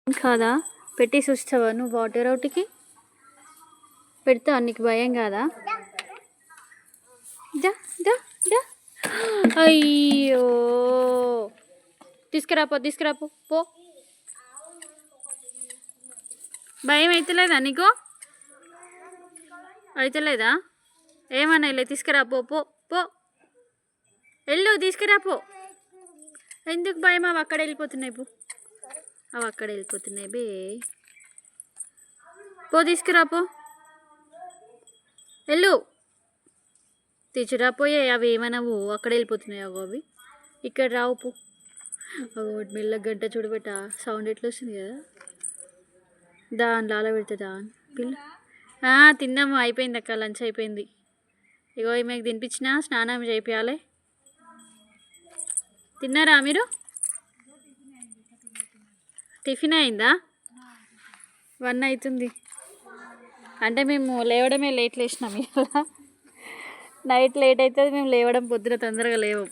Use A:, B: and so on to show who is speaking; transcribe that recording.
A: కాదా పెట్టేసి వస్తావా నువ్వు వాటర్ అవుట్కి? పెడతా నీకు భయం కాదా? దా దా దా. అయ్యో తీసుకురాపో పో. భయం అవుతలేదా నీకు? అవుతలేదా? ఏమన్నా ఇలా తీసుకురాపో పో పో. వెళ్ళు తీసుకురాపో. ఎందుకు భయం? అవి అక్కడ వెళ్ళిపోతున్నాయి బే. పో తీసుకురాపో. వెళ్ళు తీసుకురాపోయే. అవి ఏమన్నావు అక్కడ వెళ్ళిపోతున్నాయి అవి ఇక్కడ రావు పో. మెల్ల గంట చూడబెట్ట సౌండ్ ఎట్లా వస్తుంది కదా. దాని లాల పెడుతుందా పిల్ల? తిన్నాము, అయిపోయింది అక్క, లంచ్ అయిపోయింది. ఇగో ఈమెకు తినిపించిన, స్నానం చేయించాలి. తిన్నారా మీరు? టిఫిన్ అయిందా? 1 అవుతుంది అంటే మేము లేవడమే లేచినాం ఇలా. నైట్ లేట్ అవుతుంది, మేము లేవడం పొద్దున తొందరగా లేవు.